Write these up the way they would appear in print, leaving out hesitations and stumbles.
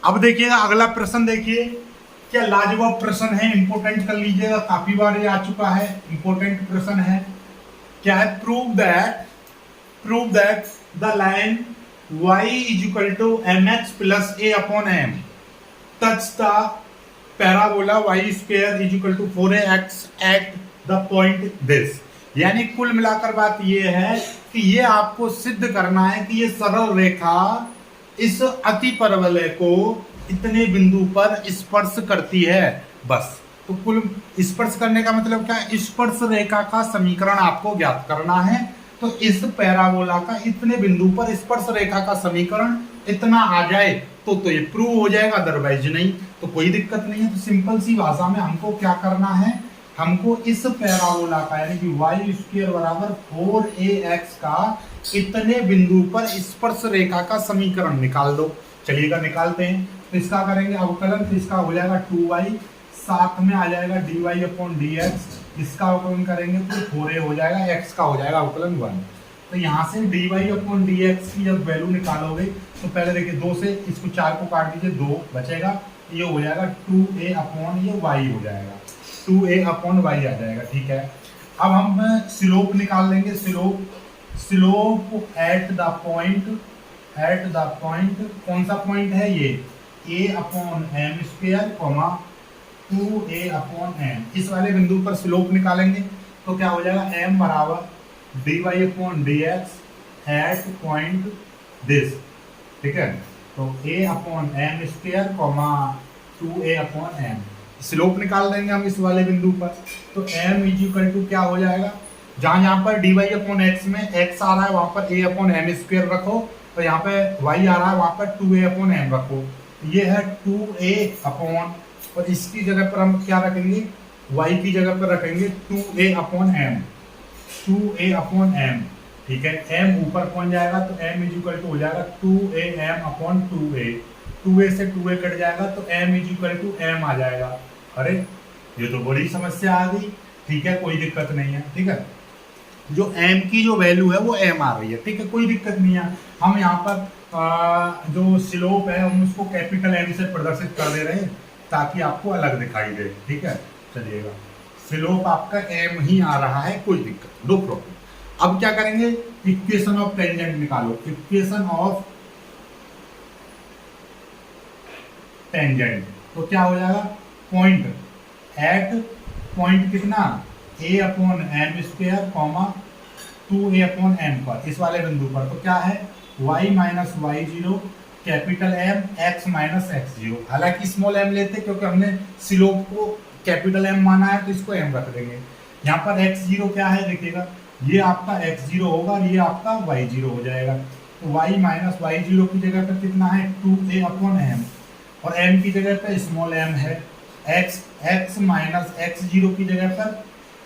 अब देखिएगा अगला प्रश्न, देखिए क्या लाजवाब प्रश्न है, इंपोर्टेंट कर लीजिएगा, काफी बार ये आ चुका है, इंपोर्टेंट प्रश्न है। क्या है? Prove that the line y is equal to mx plus a upon m touch the parabola y square is equal to 4ax at the point this. यानी कुल मिलाकर बात ये है कि ये आपको सिद्ध करना है कि ये सरल रेखा इस अति परवलय को इतने बिंदु पर स्पर्श करती है। बस, तो कुल स्पर्श करने का मतलब क्या है? स्पर्श रेखा का समीकरण आपको ज्ञात करना है। तो इस पैराबोला का इतने बिंदु पर स्पर्श रेखा का समीकरण इतना आ जाए तो ये प्रूव हो जाएगा, अदरवाइज नहीं। तो कोई दिक्कत नहीं है। तो सिंपल सी भाषा में हमको क्या करना है, हमको इस पैराबोला का यानी कि y स्क्वायर बराबर 4ax का इतने बिंदु पर स्पर्श रेखा का समीकरण निकाल दो। चलिएगा निकालते हैं। तो इसका करेंगे अवकलन, तो इसका हो जाएगा 2y, साथ में आ जाएगा dy अपॉन dx। इसका अवकलन करेंगे तो 4a हो जाएगा, x का हो जाएगा अवकलन 1। तो यहाँ से dy अपॉन dx की जब वैल्यू निकालोगे तो पहले देखिए 2 से इसको 4 को काट दीजिए, 2 बचेगा, ये हो जाएगा 2a अपॉन ये y हो जाएगा, 2a अपॉन y आ जाएगा। ठीक है, अब हम स्लोप निकाल लेंगे। स्लोप एट द पॉइंट, कौन सा पॉइंट है ये? a upon m square comma 2a upon m। इस वाले बिंदु पर स्लोप निकालेंगे तो क्या हो जाएगा? m बराबर dy upon dx at point this. ठीक है, तो a upon m square comma 2a upon m, slope निकाल देंगे हम इस वाले बिंदु पर। तो m इज इक्वल टू क्या हो जाएगा? जहां पर dy अपॉन x में x आ रहा है वहां पर a अपॉन m स्क्वायर रखो, तो यहाँ पे y आ रहा है वहां पर 2a अपॉन m रखो। ये है 2a अपॉन, और इसकी जगह पर हम क्या रखेंगे? y की जगह पर रखेंगे 2a upon m, 2a upon m। ठीक है, m ऊपर पहुंच जाएगा तो m इज इक्वल टू हो जाएगा 2am अपॉन 2a, 2a से 2a कट जाएगा तो m is equal to m आ जाएगा। अरे ये तो बड़ी समस्या आ गई। ठीक है, कोई दिक्कत नहीं है। ठीक है, जो m की जो वैल्यू है वो m आ रही है। ठीक है, कोई दिक्कत नहीं है। हम यहाँ पर जो स्लोप है हम उसको कैपिटल M से प्रदर्शित कर दे रहे हैं ताकि आपको अलग दिखाई दे। ठीक है, चलिएगा, स्लोप आपका m ही आ रहा है, कोई दिक्कत, नो प्रॉब्लम। अब क्या करेंगे? इक्वेशन ऑफ टेंजेंट निकालो। इक्वेशन ऑफ टेंजेंट तो क्या हो जाएगा? पॉइंट एट पॉइंट कितना? a upon m square comma 2a upon m पर, इस वाले बिंदु पर। तो क्या है? y minus y zero capital M x minus x zero. हालांकि स्मॉल m लेते क्योंकि हमने स्लोप को कैपिटल M माना है तो इसको m रख देंगे। यहाँ पर x जीरो क्या है देखिएगा, ये आपका x जीरो होगा और ये आपका y जीरो हो जाएगा। तो y माइनस वाई जीरो की जगह पर कितना है? 2a अपॉन m, और m की जगह पर स्मॉल m है। x माइनस एक्स जीरो की जगह पर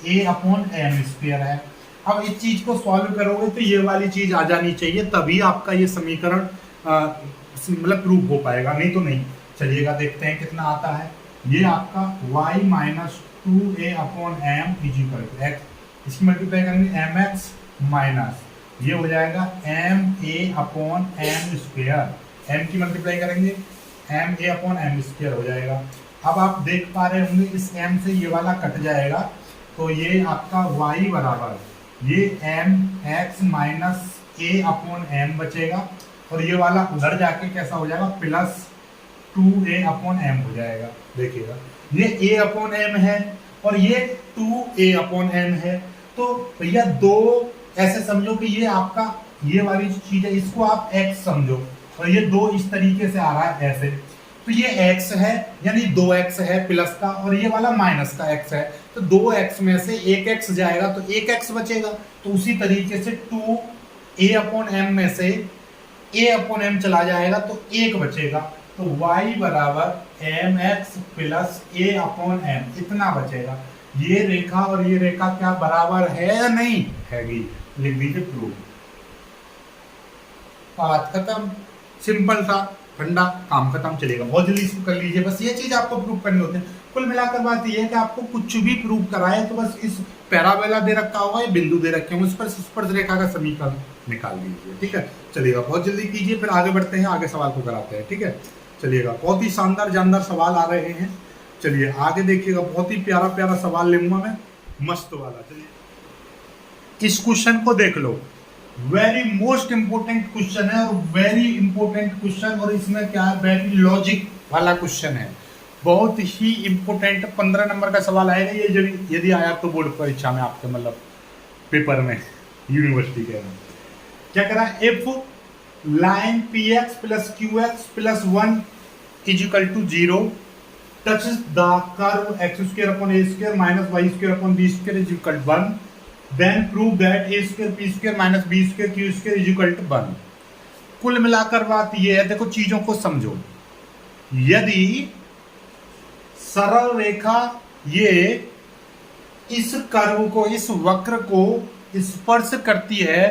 a अपॉन m स्क्वायर है। अब इस चीज को सॉल्व करोगे तो ये वाली चीज आ जानी चाहिए, तभी आपका ये समीकरण मतलब प्रूव हो पाएगा, नहीं तो नहीं। चलिएगा देखते हैं कितना आता है। ये आपका y minus 2a upon m is equal to x, इसकी मल्टीप्लाई करेंगे mx माइनस ये हो जाएगा ma upon m square, m की मल्टीप्लाई करेंगे ma अपॉन m स्क्वायर हो जाएगा। अब आप देख पा रहे होंगे इस m से ये वाला कट जाएगा, तो ये आपका y बराबर ये mx minus a upon m बचेगा, और ये वाला उधर जाके कैसा हो जाएगा? प्लस 2a अपॉन m हो जाएगा। देखिएगा ये a अपॉन m है और ये 2a अपॉन m है। तो भैया दो ऐसे समझो कि ये आपका ये वाली चीज है, इसको आप x समझो, और ये दो इस तरीके से आ रहा है ऐसे, तो ये x है यानी 2x है प्लस का, और ये वाला माइनस का x है। तो 2x में से एक x जाएगा तो एक x बचेगा। तो उसी तरीके से 2a अपॉन m में से a अपॉन m चला जाएगा तो एक बचेगा। तो y बराबर mx plus a upon m इतना बचेगा। ये रेखा और ये रेखा क्या बराबर है या नहीं हैगी? लिख दीजिए प्रूफ। बात खत्म, सिंपल था, ठंडा, काम खत्म। चलेगा, बहुत जल्दी इसको कर लीजिए। बस ये चीज आपको प्रूफ करनी होती है। कुल मिलाकर बात ये है कि आपको कुछ भी प्रूफ कराए तो बस इस पैराबोला दे रखा होगा, ये बिंदु दे रखे होंगे, उस पर स्पर्श रेखा का समीकरण निकाल लीजिए। ठीक है, चलिएगा, बहुत जल्दी कीजिए, फिर आगे बढ़ते हैं, आगे सवाल को कराते हैं। ठीक है, चलिएगा, बहुत ही शानदार जानदार सवाल आ रहे हैं। चलिए आगे देखिएगा, बहुत ही प्यारा प्यारा सवाल लूंगा मैं, मस्त वाला। चलिए इस क्वेश्चन को देख लो, वेरी मोस्ट इंपोर्टेंट क्वेश्चन है और वेरी इंपोर्टेंट क्वेश्चन, और इसमें क्या है, वेरी लॉजिक वाला क्वेश्चन है, बहुत ही इंपोर्टेंट। 15 नंबर का सवाल आएगा ये, जब यदि आया तो बोर्ड परीक्षा में आपके मतलब पेपर में यूनिवर्सिटी के में। क्या करा, if line p x plus q x plus 1 is equal to 0 touches the curve x square upon a square minus y square upon b square is equal to 1, then prove that a square p square minus b square q square is equal to 1। कुल मिलाकर बात ये है, देखो चीजों को समझो, यदि सरल रेखा ये इस कर्व को, इस वक्र को स्पर्श करती है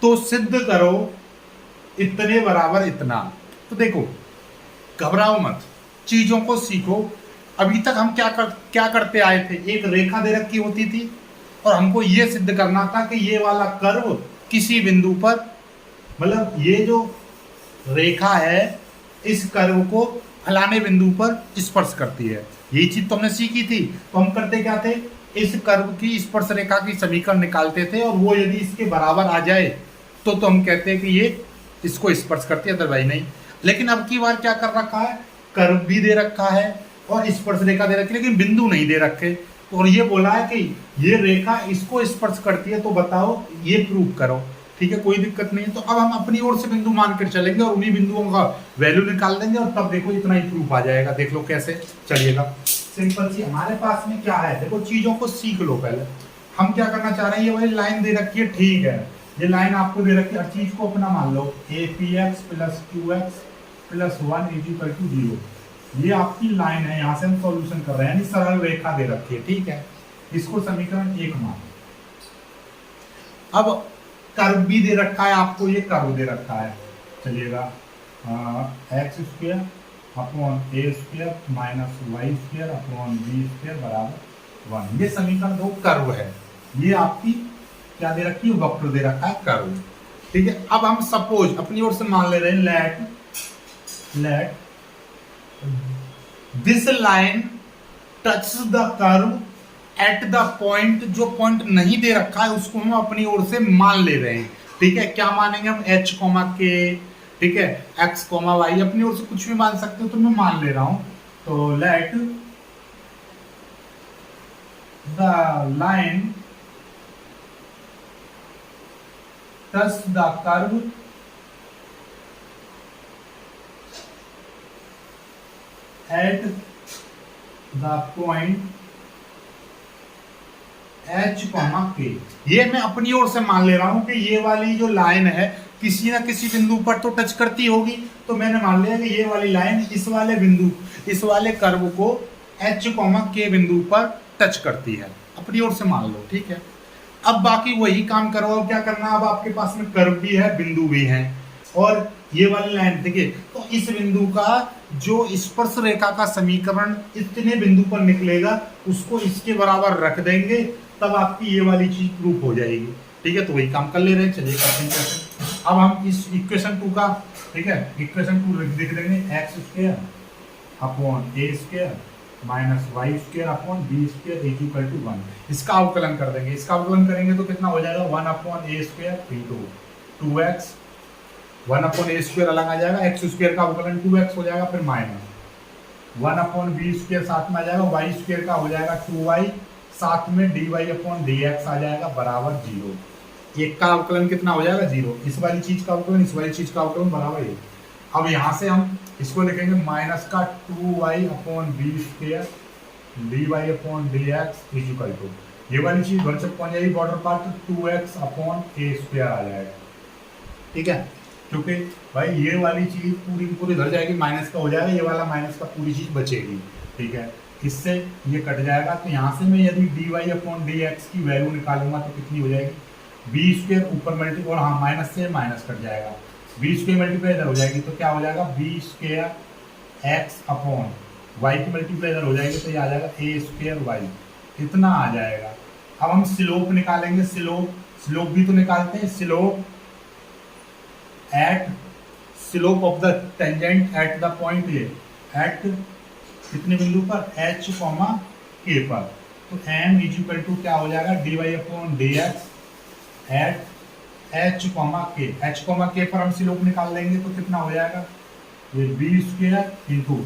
तो सिद्ध करो इतने बराबर इतना। तो देखो घबराओ मत, चीजों को सीखो। अभी तक हम क्या करते आए थे, एक रेखा दे रखी होती थी और हमको ये सिद्ध करना था कि ये वाला कर्व किसी बिंदु पर, मतलब ये जो रेखा है इस कर्व को फलाने बिंदु पर स्पर्श करती है। यही चीज तो हमने सीखी थी। तो हम करते क्या थे, इस कर्व की स्पर्श रेखा की समीकरण निकालते थे और वो यदि इसके बराबर आ जाए तो हम कहते हैं कि ये इसको स्पर्श करती है, अदरवाइज नहीं। लेकिन अब की बार क्या कर रखा है, कर्व भी दे रखा है और स्पर्श रेखा दे रखी है, लेकिन बिंदु नहीं दे रखे। और ये बोला है कि ये रेखा इसको स्पर्श करती है, तो बताओ ये प्रूव करो। ठीक है, कोई दिक्कत नहीं है। तो अब हम अपनी ओर से बिंदु मान कर चलेंगे और उन्हीं बिंदुओं का वैल्यू निकाल देंगे और तब देखो इतना ही प्रूफ आ जाएगा। देख लो कैसे चलिएगा, सिंपल सी हमारे पास में क्या है, देखो चीजों को सीख लो। पहले हम क्या करना चाह रहे हैं, ये वाली लाइन दे रखी है, ठीक है, ये लाइन आपको दे रखी है, हर चीज को अपना मान लो, a p x plus q x plus 1 is equal to 0। ये आपकी लाइन है, यहां से हम सॉल्यूशन कर रहे हैं, यानी सरल रेखा दे रखी है। ठीक है, इसको समीकरण 1 मान। अब कर्व भी दे रखा है आपको, ये कर्व दे रखा है, चलिएगा x square upon a square minus y square upon b square बराबर 1। ये समीकरण 2 कर्व है, ये आपकी क्या दे रखी है, वक्र दे रखा है, कर्व। ठीक है, अब हम सपोज अपनी ओर से मान ले रहे हैं, let this line touch the curve at the point, जो पॉइंट नहीं दे रखा है उसको हम अपनी ओर से मान ले रहे हैं। ठीक है, क्या मानेंगे हम, h कोमा के, ठीक है, x कोमा वाई, अपनी ओर से कुछ भी मान सकते हो, तो मैं मान ले रहा हूं। तो let the line touch the curve at the point h comma के। ये मैं अपनी ओर से मान ले रहा हूं कि ये वाली जो लाइन है किसी ना किसी बिंदु पर तो टच करती होगी। तो मैंने मान लिया कि ये वाली लाइन इस वाले बिंदु, इस वाले कर्व को h कॉमा के बिंदु पर टच करती है, अपनी ओर से मान लो। ठीक है, अब बाकी वही काम करो। अब क्या करना, अब आपके पास में कर्व भी है, बिंदु भी है और ये वाली लाइन, ठीक है, तो इस बिंदु का जो स्पर्श रेखा का समीकरण इतने बिंदु पर निकलेगा उसको इसके बराबर रख देंगे, तब आपकी ये वाली चीज प्रूफ हो जाएगी। ठीक है, तो वही काम कर ले रहे हैं, चलिए करते हैं कैसे। अब हम इस इक्वेशन 2 का, ठीक है, इक्वेशन 2 लिख देंगे, x square upon a square minus y square upon b square is equal to 1। इसका अवकलन कर देंगे, इसका अवकलन करेंगे तो कितना हो जाएगा, 1 upon a square into 2x, 1 upon a square अलग आ जाएगा, एक्स स्क्वायर का अवकलन 2x हो जाएगा, फिर माइनस 1 अपॉन बी स्क्वायर साथ में आ जाएगा, वाई स्क्वायर का हो जाएगा 2y, साथ में dy अपॉन dx आ जाएगा बराबर 0। एक का अवकलन कितना हो जाएगा, 0। इस वाली चीज का अवकलन, इस वाली चीज का अवकलन बराबर 1। अब यहाँ से हम इसको लिखेंगे माइनस का 2y upon b square dy upon dx is equal to, ये वाली चीज बन सकती पहुंच जाएगी border part, 2x upon a square आ जाएगा। ठीक है, क्योंकि भाई ये वाली चीज पूरी की पूरी इधर जाएगी, माइनस का हो जाएगा, ये वाला माइनस का पूरी चीज बचेगी। ठीक है, इससे ये कट जाएगा, तो यहाँ से मैं यदि dy अपॉन dx की वैल्यू निकालूंगा तो कितनी हो जाएगी, बी स्क्वायर ऊपर मल्टीप्लाई, और हाँ माइनस से माइनस कट जाएगा, बी स्क्वायर मल्टीप्लाई इधर हो जाएगी, तो क्या हो जाएगा, b square x upon y की मल्टीप्लाई इधर हो जाएगी, तो ये आ जाएगा ए स्क्वायर वाई, इतना आ जाएगा। अब हम स्लोप निकालेंगे, स्लोप भी तो निकालते हैं, slope at slope of the tangent at the point A, at कितने बिंदु पर, h k पर। तो m इज इक्वल टू क्या हो जाएगा, dy/dx at h k। h k पर हम स्लोप निकाल लेंगे तो कितना हो जाएगा, ये b स्क्वायर इंटू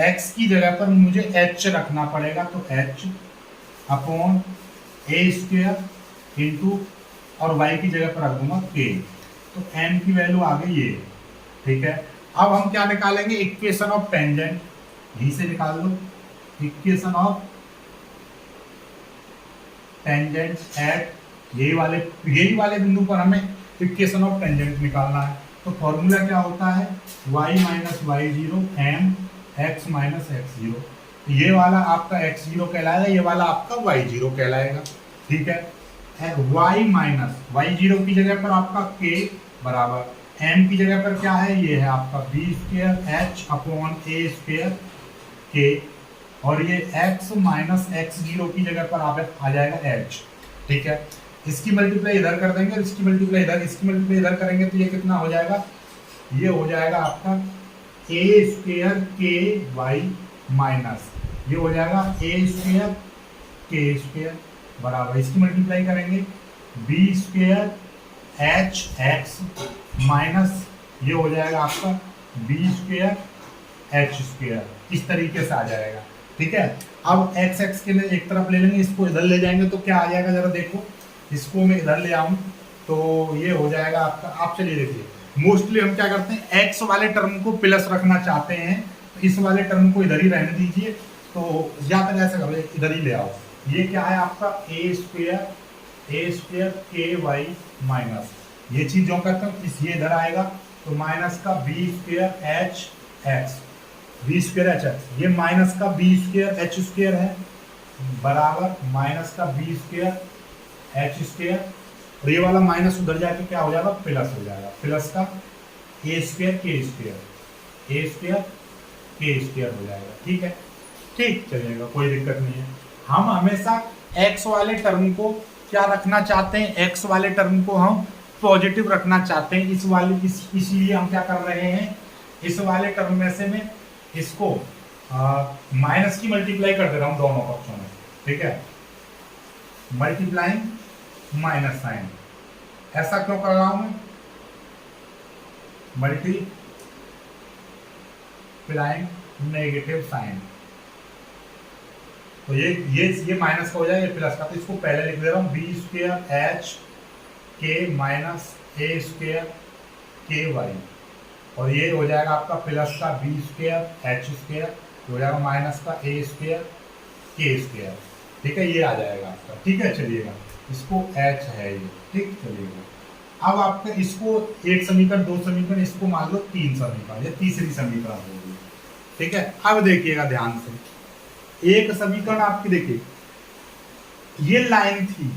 x की जगह पर मुझे h रखना पड़ेगा, तो h upon a square into और y की जगह पर रख दूंगा k। तो m की वैल्यू आ गई ये, ठीक है। अब हम क्या निकालेंगे, इक्वेशन ऑफ टेंजेंट, यहीं से निकाल लो, इक्वेशन ऑफ टेंजेंट एट यही वाले बिंदु पर हमें इक्वेशन ऑफ टेंजेंट निकालना है। तो फॉर्मूला क्या होता है, y minus y zero m x minus x zero. ये वाला आपका x0 कहलाएगा, ये वाला आपका y0 कहलाएगा, ठीक है। y माइनस वाई जीरो की जगह पर आपका k बराबर m की जगह पर क्या है, ये है आपका b square h upon a square k, और ये x माइनस x0 की जगह पर आ जाएगा h, ठीक है। इसकी मल्टीप्लाई इधर कर देंगे, इसकी मल्टीप्लाई इधर, इसकी मल्टीप्लाई इधर करेंगे तो ये कितना हो जाएगा, ये हो जाएगा आपका a square k y minus ये हो जाएगा a स्क्वायर k स्क्वायर बराबर, इसकी मल्टीप्लाई करेंगे b square h x minus ये हो जाएगा आपका b स्क्वायर h स्क्वायर, इस तरीके से आ जाएगा, ठीक है। अब x x के लिए एक तरफ ले लेंगे, इसको इधर ले जाएंगे तो क्या आ जाएगा, जरा देखो, इसको मैं इधर ले आऊं तो ये हो जाएगा आपका, आप चलिए देखिए, मोस्टली हम क्या करते हैं, x वाले टर्म को प्लस रखना चाहते हैं, तो इस वाले टर्म को इधर ही रहने दीजिए, तो ज्यादा ऐसा करो, इधर ही ले आओ। ये क्या है आपका a square k y minus, ये चीज जो करते हैं इस ये इधर आएगा, तो माइनस का b square h x, b square h x, ये माइनस का b स्क्वायर h स्क्वायर है बराबर माइनस का b स्क्वायर h स्क्वायर, और ये वाला माइनस उधर जाके क्या हो जाएगा, प्लस हो जाएगा, प्लस का a स्क्वायर k स्क्वायर हो जाएगा, ठीक है, ठीक चलेगा, कोई दिक्कत नहीं है। हम हमेशा x वाले टर्म को क्या रखना चाहते हैं, x वाले टर्म को हम पॉजिटिव रखना चाहते हैं, इसलिए हम क्या कर रहे हैं, इस वाले टर्म में से मैं इसको माइनस की मल्टीप्लाई कर दे रहा हूं दोनों पक्षों में, ठीक है, मल्टीप्लाइंग माइनस साइन। ऐसा क्यों कर रहा हूं मैं, मल्टीप्लाइंग नेगेटिव साइन, तो ये माइनस का हो जाए, ये प्लस का, तो इसको पहले लिख दे रहा हूं b square h k minus a square k y, और ये हो जाएगा आपका प्लस का b स्क्वायर h स्क्वायर हो जाएगा माइनस का a स्क्वायर k स्क्वायर, ठीक है, ये आ जाएगा आपका, ठीक है। चलिएगा, इसको h है ये, ठीक, चलिएगा। अब आपका इसको एक समीकरण, दो समीकरण, इसको मान लो तीन समीकरण, ये तीसरी समीकरण होगी, ठीक है। अब देखिएगा ध्यान से, एक समीकरण आपकी देखिए, ये लाइन थी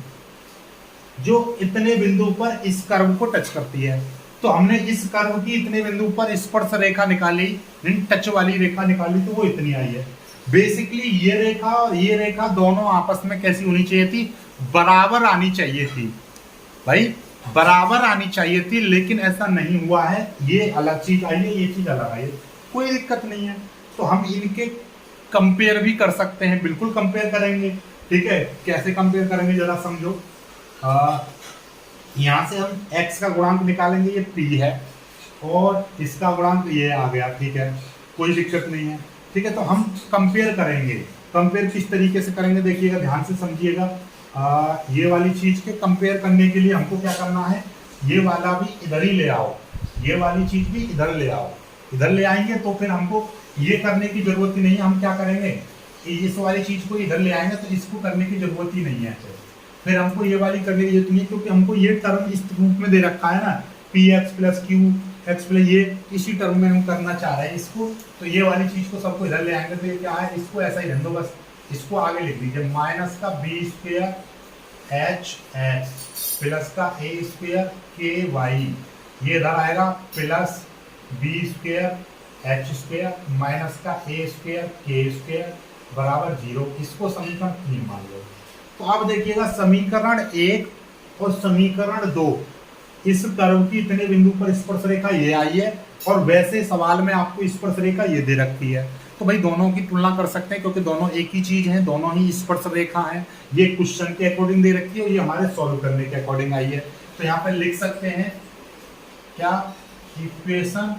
जो इतने बिंदु पर इस कर्व को टच करती है, तो हमने इस कर्व की इतने बिंदु पर स्पर्श रेखा निकाली, टच वाली रेखा निकाली, तो वो इतनी आई है। बेसिकली ये रेखा और ये रेखा दोनों आपस में कैसी होनी चाहिए थी, बराबर आनी चाहिए थी भाई, बराबर आनी चाहिए थी, लेकिन ऐसा नहीं हुआ है, ये अलग चीज आई है, ये चीज अलग आई है, कोई दिक्कत नहीं है। तो हम इनके कंपेयर भी कर सकते हैं, बिल्कुल कंपेयर करेंगे, ठीक है। कैसे कंपेयर करेंगे जरा समझो, यहाँ से हम x का गुणांक निकालेंगे, ये p है, और इसका गुणांक ये आ गया, ठीक है, कोई दिक्कत नहीं है, ठीक है। तो हम कंपेयर करेंगे, कंपेयर किस तरीके से करेंगे देखिएगा, ध्यान से समझिएगा। ये वाली चीज के कंपेयर करने के लिए हमको क्या करना है, ये वाला भी इधर ही ले आओ, ये वाली चीज भी इधर ले आओ, इधर ले आएंगे तो फिर हमको ये करने की जरूरत ही नहीं है। हम क्या करेंगे, इस वाली चीज को इधर ले आएंगे तो इसको करने की जरूरत ही नहीं है, फिर हमको ये वाली करने की जरूरत नहीं है, क्योंकि हमको ये टर्म इस रूप में दे रखा है ना, P x plus q x plus, ये इसी टर्म में हम करना चाह रहे हैं इसको, तो ये वाली चीज को सबको इधर ले आएंगे, तो ये क्या है, इसको ऐसा ही रहने दो, बस इसको आगे लिख दीजिए, माइनस का b square h x plus का ए स्क्वायर के वाई, ये इधर आएगा plus b square h square minus का ए स्क्वायर के स्क्वायर बराबर 0, इसको समीकरण 3 मान लो। तो अब देखिएगा समीकरण 1 और समीकरण 2, इस कर्व की इतने बिंदु पर स्पर्श रेखा ये आई है, और वैसे सवाल में आपको स्पर्श रेखा ये दे रखी है। तो भाई दोनों की तुलना कर सकते हैं क्योंकि दोनों एक ही चीज है, दोनों ही स्पर्श रेखा है। ये क्वेश्चन के अकॉर्डिंग दे रखी है और ये हमारे सॉल्व करने के अकॉर्डिंग आई है। तो यहाँ पर लिख सकते हैं क्या, equation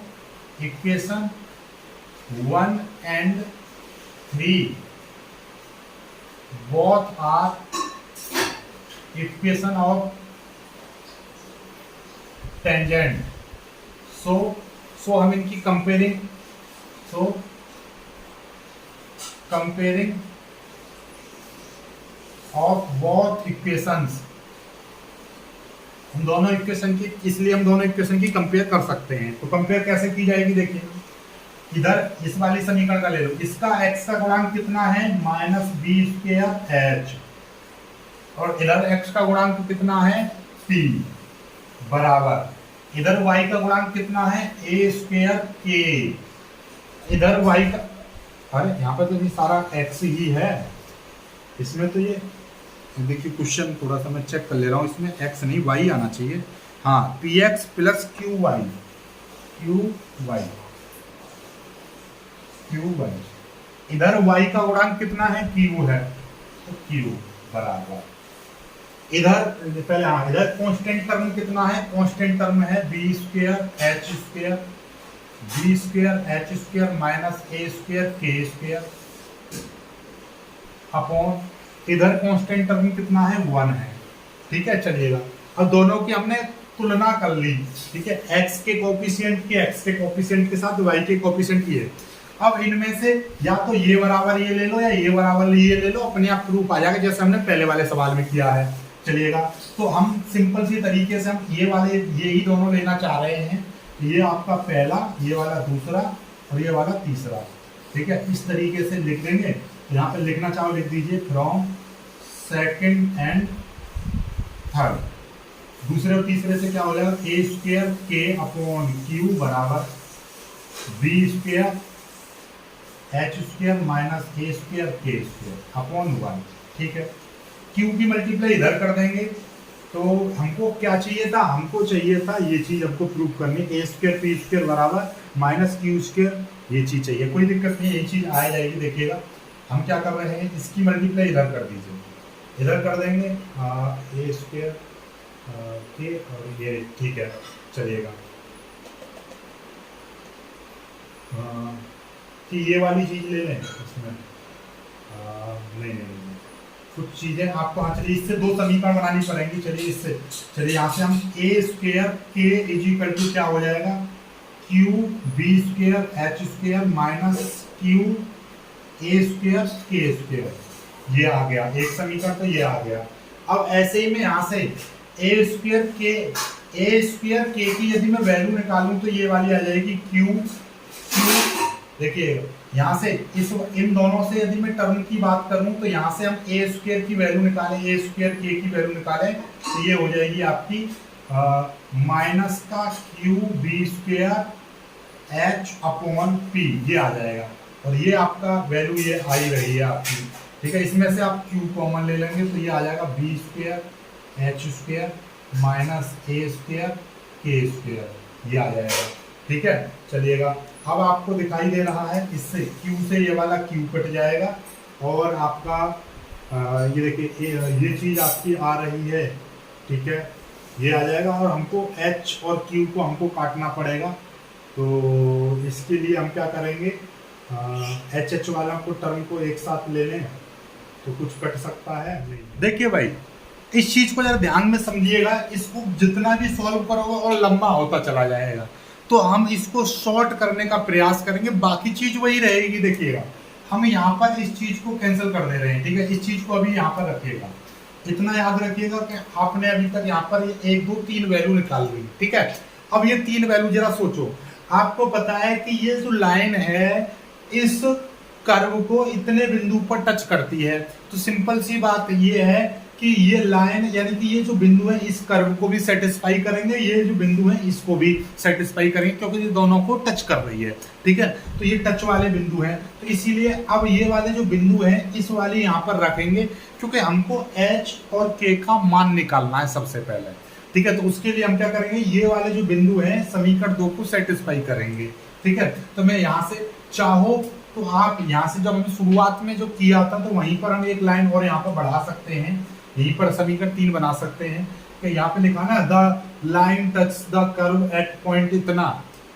1 and 3 both are equation of tangent, so हम इनकी कंपेयरिंग ऑफ बोथ इक्वेशंस, हम दोनों इक्वेशन की, इसलिए हम दोनों इक्वेशन की कंपेयर कर सकते हैं। तो कंपेयर कैसे की जाएगी, देखिए इधर इस वाली समीकरण का ले लो, इसका x का गुणांक कितना है -b²h और इधर x का गुणांक कितना है p बराबर इधर y का गुणांक कितना है a²k, इधर y का, अरे यहाँ पर तो ये सारा x ही है, इसमें तो ये देखिए क्वेश्चन थोड़ा सा मैं चेक कर ले रहा हूँ, इसमें x नहीं y आना चाहिए। हाँ px + qy, इधर y का गुणांक कितना है q है, तो q बराबर इधर पहले, हाँ इधर कांस्टेंट टर्म कितना है, कांस्टेंट टर्म है b² h² -a²k² अपॉन इधर कांस्टेंट टर्म कितना है 1 है। ठीक है चलिएगा, अब दोनों की हमने तुलना कर ली। ठीक है, x के कोफिशिएंट के साथ y के कोफिशिएंट की है। अब इनमें से या तो ये बराबर ये ले लो या ये बराबर ये ले लो, अपने आप प्रूफ आ जाएगा जैसे हमने पहले वाले सवाल में किया है। चलिएगा, तो हम सिंपल सी तरीके से हम ये ही दोनों लेना चाह रहे हैं, ये आपका पहला, ये वाला दूसरा और ये वाला तीसरा। ठीक है, इस तरीके से लिख देंगे। यहाँ पे लिखना चाहो लिख दीजिए फ्रॉम सेकंड एंड थर्ड, दूसरे और तीसरे से क्या हो जाएगा a²k/q बराबर b² h² -a²k² 1। ठीक है, q की मल्टीप्लाई इधर कर देंगे। तो हमको क्या चाहिए था, हमको चाहिए था ये चीज हमको प्रूव करनी, a² p² बराबर -q², ये चीज चाहिए। कोई दिक्कत नहीं, ये चीज आ जाएगी। देखिएगा हम क्या कर रहे हैं, इसकी मल्टीप्लाई इधर कर दीजिए, इधर कर देंगे a² के और ये। ठीक है चलिएगा, कि ये वाली चीज ले लें इसमें, नहीं कुछ चीजें आपको, हाँ चलिए इससे दो समीकरण बनानी पड़ेंगी। चलिए इससे, चलिए यहाँ से हम a² k क्या हो जाएगा q b² h² -q a² k², ये आ गया एक समीकरण, तो ये आ गया। अब ऐसे ही मैं यहाँ से a² k की यदि मैं वैल्यू निकालूं तो ये वाली आ जाएगी q। देखिए यहाँ से इन दोनों से यदि मैं टर्म की बात करूं तो यहाँ से हम a² की वैल्यू निकालें, a² k की वैल्यू निकालें तो ये हो जाएगी आपकी माइनस का q b² h/p, ये आ जाएगा। और ये आपका वैल्यू ये आई रही है आपकी। ठीक है, इसमें से आप q कॉमन ले लेंगे तो ये आ जाएगा b² h² -a² k², ये आ जाएगा। ठीक है चलिएगा, अब आपको दिखाई दे रहा है इससे q से ये वाला q कट जाएगा और आपका ये देखिए ये चीज आपकी आ रही है। ठीक है, ये आ जाएगा और हमको h और q को हमको काटना पड़ेगा। तो इसके लिए हम क्या करेंगे, h वाला को टर्म को एक साथ ले लें तो कुछ कट सकता है। देखिए भाई इस चीज को जरा ध्यान में समझिएगा, इसको जितना भी सॉल्व करोगे और लंबा होता चला जाएगा। तो हम इसको शॉर्ट करने का प्रयास करेंगे, बाकी चीज वही रहेगी। देखिएगा हम यहाँ पर इस चीज को कैंसिल कर दे रहे हैं। ठीक है, इस चीज को अभी यहाँ पर रखिएगा, इतना याद रखिएगा कि आपने अभी तक यहाँ पर 1 2 3 वैल्यू निकाल ली। ठीक है, अब ये 3 वैल्यू जरा सोचो, आपको पता है कि ये जो लाइन है इस कर्व को इतने बिंदु पर टच करती है। तो सिंपल सी बात ये है कि ये लाइन यानी कि ये जो बिंदु है इस कर्व को भी सेटिस्फाई करेंगे, ये जो बिंदु है इसको भी सेटिस्फाई करेंगे, क्योंकि ये दोनों को टच कर रही है। ठीक है, तो ये टच वाले बिंदु हैं, तो इसीलिए अब ये वाले जो बिंदु हैं इस वाले यहाँ पर रखेंगे, क्योंकि हमको h और k का मान निकालना है सबसे पहले। ठीक है। तो उसके लिए हम क्या करेंगे, ये वाले जो बिंदु हैं समीकरण 2 को सेटिस्फाई करेंगे। ठीक है, तो मैं यहाँ से चाहो तो आप यहाँ से जब हमने शुरुआत में जो किया था तो वहीं पर हम एक लाइन और यहाँ पर बढ़ा सकते हैं, यहीं पर समीकरण 3 बना सकते हैं कि यहाँ पे लिखा ना the line touch the curve at point इतना।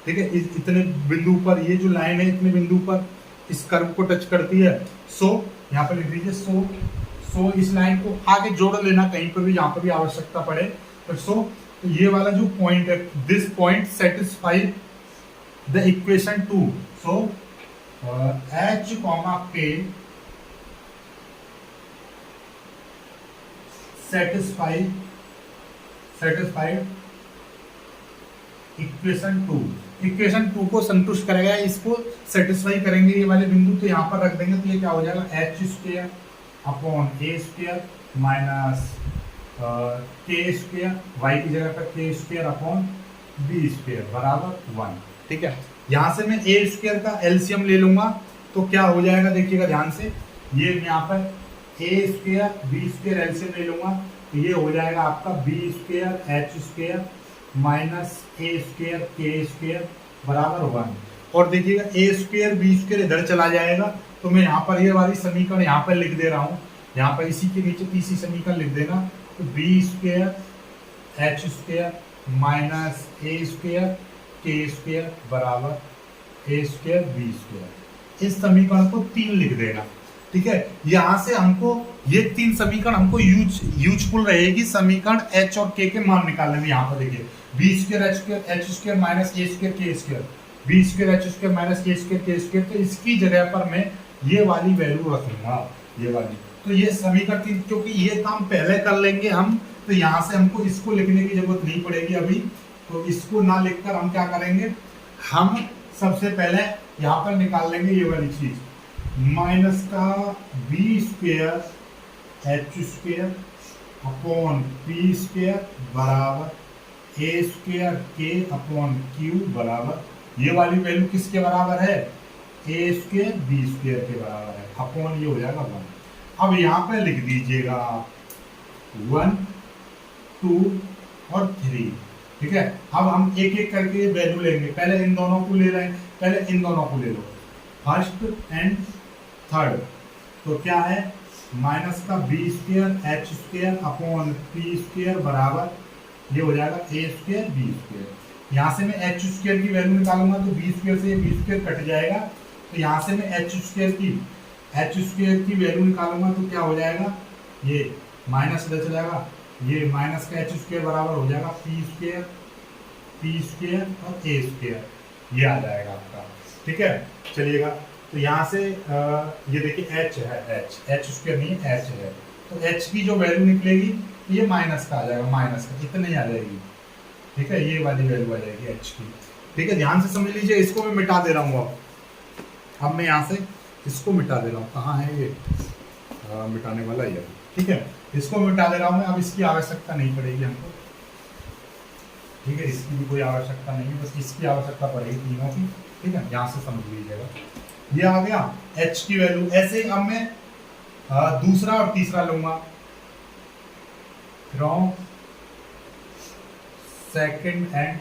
ठीक है, इतने बिंदु पर, ये जो लाइन है इतने बिंदु पर इस कर्व को टच करती है। सो यहाँ पर लिख दीजिए सो इस लाइन को आगे जोड़ लेना कहीं पर भी जहाँ पर भी आवश्यकता पड़े। तो ये वाला जो पॉइंट है, this point satisfy the equation 2। So H, K satisfied equation 2 को संतुष्ट करेगा, इसको सेटिस्फाई करेंगे ये वाले बिंदु। तो यहाँ पर रख देंगे तो ये क्या हो जाएगा, H square upon a square minus के स्क्वायर, वाई की जगह पर के स्क्वायर अपॉन बी स्क्वायर बराबर 1। ठीक है, यहाँ से मैं ए स्क्वायर का एलसीएम ले लूंगा तो क्या हो जाएगा, देखिएगा ध्यान से, ये यहाँ पर a square b square LCM ले लूंगा तो ये हो जाएगा आपका b square h square minus a square k square बराबर 1। और देखिएगा ए स्क्वायर बी स्क्वायर इधर चला जाएगा तो मैं यहाँ पर ये वाली समीकरण यहाँ पर लिख दे रहा हूँ, यहाँ पर इसी के नीचे तीसरी समीकरण लिख देना। तो b square h square minus a square k square बराबर ए स्क्वायर बी स्क्वायर, इस समीकरण को 3 लिख देना। ठीक है, यहाँ से हमको ये 3 समीकरण हमको यूजफुल रहेगी समीकरण h और k के मान निकालने में। यहाँ पर देखिए b square h square minus a square k square, b square h square minus a square k square, तो इसकी जगह पर मैं ये वाली वैल्यू रखूंगा, ये वाली। तो ये समीकरण 3, क्योंकि ये काम पहले कर लेंगे हम, तो यहाँ से हमको इसको लिखने की जरूरत नहीं पड़ेगी अभी। तो इसको ना लिखकर हम क्या करेंगे, हम सबसे पहले यहाँ पर निकाल लेंगे ये वाली चीज, माइनस का b square h square upon p square बराबर ए स्क्वायर के अपॉन क्यू बराबर, ये वाली वैल्यू किसके बराबर है, ए स्क्वायर बी स्क्वायर के बराबर है, अपॉन ये हो जाएगा 1। अब यहाँ पे लिख दीजिएगा 1 2 और 3। ठीक है, अब हम एक एक करके वैल्यू लेंगे, पहले इन दोनों को ले रहे हैं, पहले इन दोनों को ले लो, फर्स्ट एंड थर्ड। तो क्या है, माइनस का b square h square upon p square बराबर ये हो जाएगा ए स्क्वायर बी स्क्वायर। यहाँ से मैं एच स्क्वायर की वैल्यू निकालूंगा तो बी स्क्वायर से बी स्क्वायर कट जाएगा, तो यहाँ से मैं एच स्क्वायर की वैल्यू निकालूंगा तो क्या हो जाएगा, ये माइनस इधर चलेगा, ये माइनस का एच स्क्वायर बराबर हो जाएगा पी स्क्वायर और ए स्क्वायर, ये आ जाएगा आपका। ठीक है, चलिएगा, तो यहाँ से ये देखिए एच है, एच स्क्वायर नहीं एच है, तो एच की जो वैल्यू निकलेगी ये माइनस का आ जाएगा, माइनस का इतनी आ जाएगी। ठीक है, ये वाली वैल्यू आ जाएगी एच की। ठीक है, ध्यान से समझ लीजिए, इसको मैं मिटा दे रहा हूँ। अब मैं यहाँ से इसको मिटा दे रहा हूँ, कहाँ है ये मिटाने वाला ये। ठीक है, इसको मिटा दे रहा हूँ मैं, अब इसकी आवश्यकता नहीं पड़ेगी हमको। ठीक है, इसकी भी कोई आवश्यकता नहीं है, बस इसकी आवश्यकता पड़ेगी तीनों की। ठीक है, यहाँ से समझ लीजिएगा, ये आ गया h की वैल्यू। ऐसे अब मैं दूसरा और तीसरा लूंगा, from second and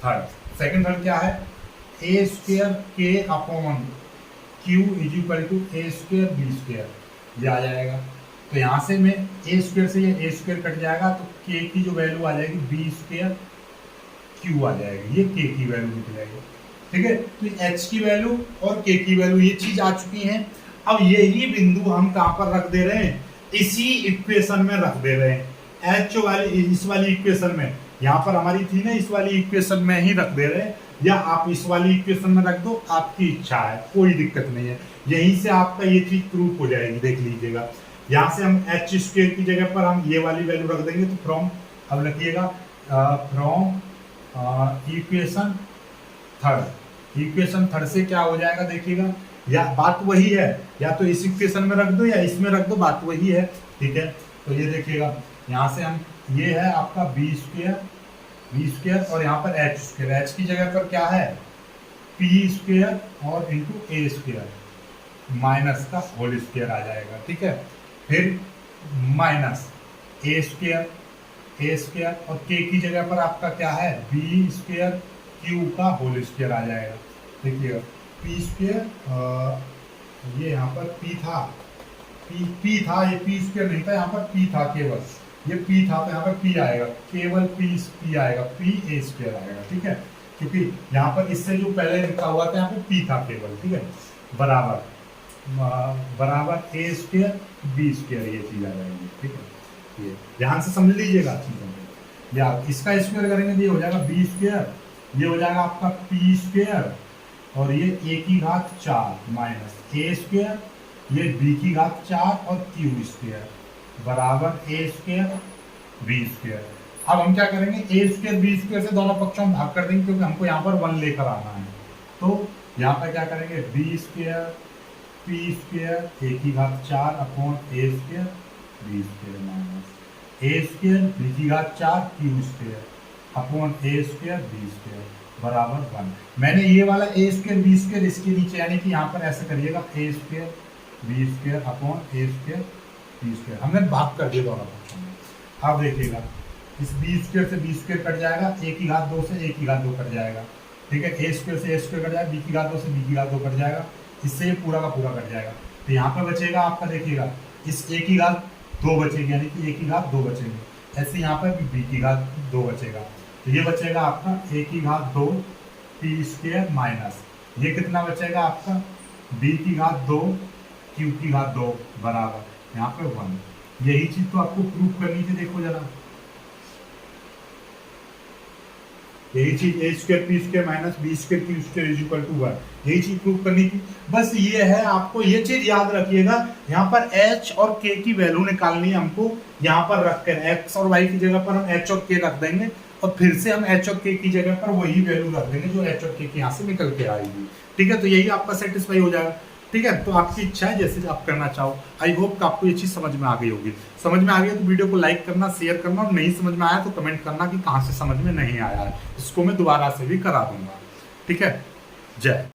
third. Second third क्या है, ए स्क्वायर के upon q is equal to a square b square, ये आ जाएगा। तो यहाँ से मैं ए स्क्वायर से ये ए स्क्वायर कट जाएगा तो के की जो वैल्यू आ जाएगी बी स्क्वायर क्यू आ जाएगी, ये के की वैल्यू निकलेगी। ठीक है, तो एच की वैल्यू और के की वैल्यू ये चीज आ चुकी है। अब यही बिंदु हम कहाँ पर रख दे रहे हैं, इसी इक्वेशन में रख दे रहे हैं, एच वाली इस वाली इक्वेशन में, यहाँ पर हमारी थी ना, इस वाली इक्वेशन में ही रख दे रहे हैं, या आप इस वाली इक्वेशन में रख दो, आपकी इच्छा है, कोई दिक्कत नहीं है। यहीं से आपका ये चीज प्रूफ हो जाएगी, देख लीजिएगा। यहाँ से हम एच स्क्वायर की जगह पर हम ये वाली वैल्यू रख देंगे, तो फ्रॉम, अब लिखिएगा फ्रॉम इक्वेशन थर्ड से क्या हो जाएगा, देखिएगा, या बात वही है, या तो इस इक्वेशन में रख दो या इसमें रख दो, बात वही है। ठीक है, तो ये देखिएगा, यहाँ से हम, ये है आपका बी स्क्वायर और यहाँ पर एच स्क्वायर, एच की जगह पर क्या है पी स्क्वायर और इंटू ए स्क्वायर माइनस का होल स्क्वायर आ जाएगा। ठीक है, फिर minus a square A square, और के की जगह पर आपका क्या है बी स्क्वायर क्यू का होल स्क्वायर आ जाएगा। देखिएगा पी स्क्वायर, ये यहाँ पर पी था, पी था, ये पी स्क्वायर नहीं था, यहाँ पर पी था केवल, ये पी था तो यहाँ पर पी आएगा, केवल पी आएगा, पी ए स्क्वायर आएगा। ठीक है, क्योंकि यहाँ पर इससे जो पहले लिखा हुआ था यहाँ पर पी था केवल। ठीक है, बराबर ए स्क्वायर बी स्क्वायर, ये चीज आ जाएगी। ठीक है, ये ध्यान से समझ लीजिएगा चीजों को। या इसका स्क्वायर करेंगे तो ये हो जाएगा बी स्क्वायर, ये हो जाएगा आपका पी स्क्वायर, और ये ए की घात 4 माइनस ए स्क्वायर, ये बी की घात 4 और क्यू स्क्वायर बराबर ए स्क्वायर बी स्क्वायर। अब हम क्या करेंगे, ए स्क्वायर बी स्क्वायर से दोनों पक्षों में भाग कर देंगे, क्योंकि हमको यहाँ पर 1 लेकर आना है। तो यहाँ पर क्या करेंगे, बी स्क्वायर पी स्क्वायर ए की घात 4 upon a square b square minus a square B की घात 4 Q square upon a square b square बराबर 1। मैंने ये वाला ए स्क्वायर बी स्क्वायर इसके नीचे, यानी कि यहाँ पर ऐसे करिएगा ए square b square upon a square b square, हमने भाग कर दिया दोनों पक्षों में। अब देखिएगा इस बी स्क्वायर से बी स्क्वायर कट जाएगा, ए की घात 2 से ए की घात 2 कट जाएगा। ठीक है, ए स्क्वायर से ए स्क्वायर कट जाएगा, बी की घात 2 से बी की घात 2 कट जाएगा, इससे ये पूरा का पूरा कट जाएगा। तो यहाँ पर बचेगा आपका, देखिएगा इस ए की घात 2 बचेगी, यानी कि ए की घात 2 बचेगी। ऐसे यहाँ पर बी की घात 2 बचेगा, तो ये बचेगा आपका ए की घात 2 पी स्क्वायर माइनस ये कितना बचेगा आपका बी की घात 2 क्यू की घात 2 बराबर यहाँ पे 1। यही चीज तो आपको प्रूव करनी थी। देखो जरा, यही चीज a square p square minus b square q square is equal to 1, यही चीज प्रूव करनी थी। बस ये है, आपको ये चीज याद रखिएगा, यहाँ पर h और k की वैल्यू निकालनी है हमको। यहाँ पर रखकर x और y की जगह पर हम h और k रख देंगे, और फिर से हम h और k की जगह पर वही वैल्यू रख देंगे जो h और k की यहाँ से निकल के आएगी। ठीक है, तो यही आपका सेटिस्फाई हो जाएगा। ठीक है, तो आपकी इच्छा है जैसे आप करना चाहो। आई होप कि आपको ये चीज़ समझ में आ गई होगी। समझ में आ गई तो वीडियो को लाइक करना, शेयर करना, और नहीं समझ में आया तो कमेंट करना कि कहाँ से समझ में नहीं आया है, इसको मैं दोबारा से भी करा दूंगा। ठीक है, जय।